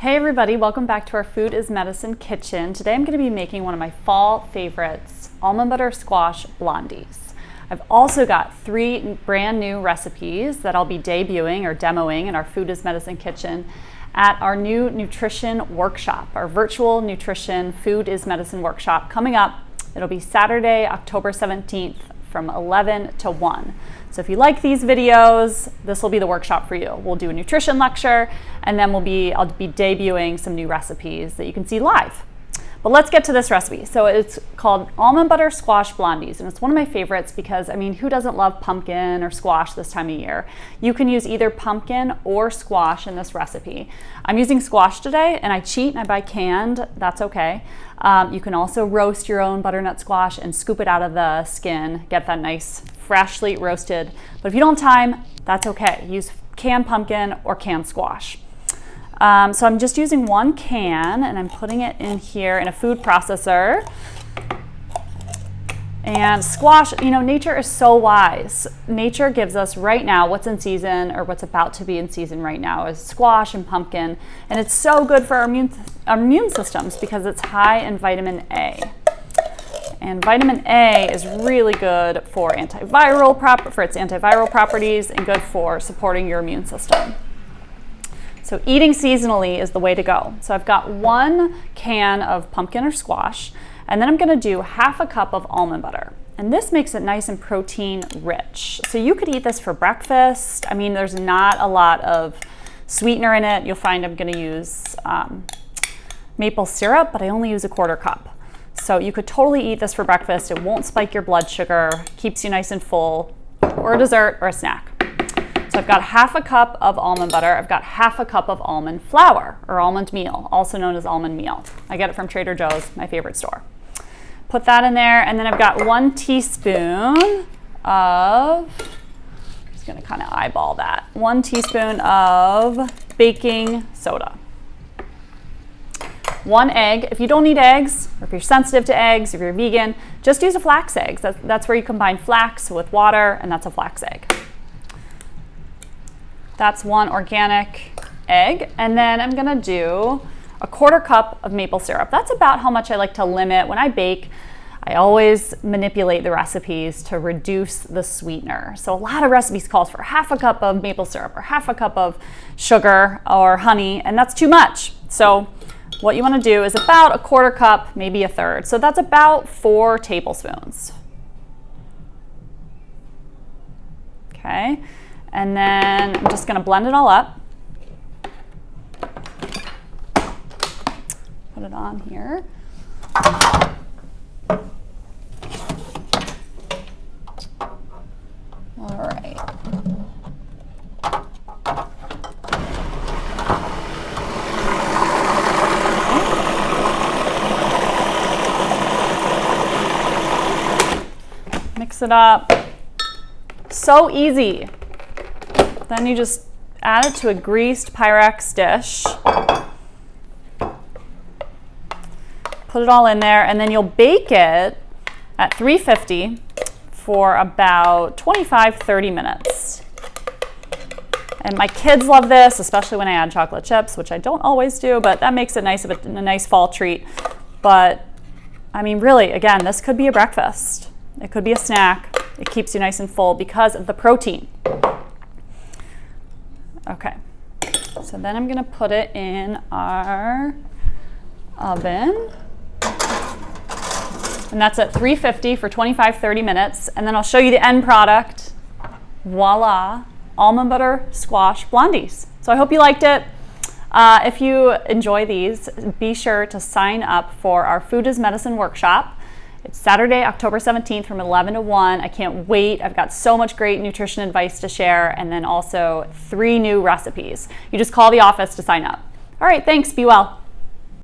Hey everybody, welcome back to our Food is Medicine kitchen. Today I'm going to be making one of my fall favorites, Almond Butter Squash Blondies. I've also got 3 brand new recipes that I'll be debuting or demoing in our Food is Medicine kitchen at our new nutrition workshop, our virtual nutrition Food is Medicine workshop coming up. It'll be Saturday, October 17th from 11 to 1. So if you like these videos, this will be the workshop for you. We'll do a nutrition lecture, and then I'll be debuting some new recipes that you can see live. But let's get to this recipe. So it's called Almond Butter Squash Blondies, and it's one of my favorites because, I mean, who doesn't love pumpkin or squash this time of year? You can use either pumpkin or squash in this recipe. I'm using squash today, and I cheat and I buy canned. That's okay. You can also roast your own butternut squash and scoop it out of the skin, get that nice freshly roasted. But if you don't have time, that's okay. Use canned pumpkin or canned squash. So I'm just using 1 can and I'm putting it in here in a food processor. And squash, you know, nature is so wise. Nature gives us right now what's in season, or what's about to be in season right now, is squash and pumpkin. And it's so good for our immune systems because it's high in vitamin A. And vitamin A is really good for its antiviral properties and good for supporting your immune system. So eating seasonally is the way to go. So I've got 1 can of pumpkin or squash, and then I'm gonna do half a cup of almond butter. And this makes it nice and protein rich. So you could eat this for breakfast. I mean, there's not a lot of sweetener in it. You'll find I'm gonna use maple syrup, but I only use a 1/4 cup. So you could totally eat this for breakfast. It won't spike your blood sugar, keeps you nice and full, or a dessert or a snack. So I've got half a cup of almond butter. I've got half a cup of almond flour, or almond meal, also known as almond meal. I get it from Trader Joe's, my favorite store. Put that in there, and then I've got 1 teaspoon of, I'm just gonna kind of eyeball that, 1 teaspoon of baking soda. 1 egg. If you don't need eggs, or if you're sensitive to eggs, if you're vegan, just use a flax egg. That's where you combine flax with water, and that's a flax egg. That's 1 organic egg. And then I'm gonna do a 1/4 cup of maple syrup. That's about how much I like to limit. When I bake, I always manipulate the recipes to reduce the sweetener. So a lot of recipes calls for half a cup of maple syrup or half a cup of sugar or honey, and that's too much. So what you wanna do is about a 1/4 cup, maybe a 1/3. So that's about 4 tablespoons. Okay. And then I'm just gonna blend it all up. Put it on here. All right. Mix it up. So easy. Then you just add it to a greased Pyrex dish. Put it all in there, and then you'll bake it at 350 for about 25-30 minutes. And my kids love this, especially when I add chocolate chips, which I don't always do, but that makes it a nice fall treat. But I mean, really, again, this could be a breakfast. It could be a snack. It keeps you nice and full because of the protein. Okay, so then I'm gonna put it in our oven. And that's at 350 for 25-30 minutes. And then I'll show you the end product. Voila, Almond Butter Squash Blondies. So I hope you liked it. If you enjoy these, be sure to sign up for our Food is Medicine workshop. It's Saturday, October 17th from 11 to 1. I can't wait. I've got so much great nutrition advice to share, and then also 3 new recipes. You just call the office to sign up. All right, thanks. Be well.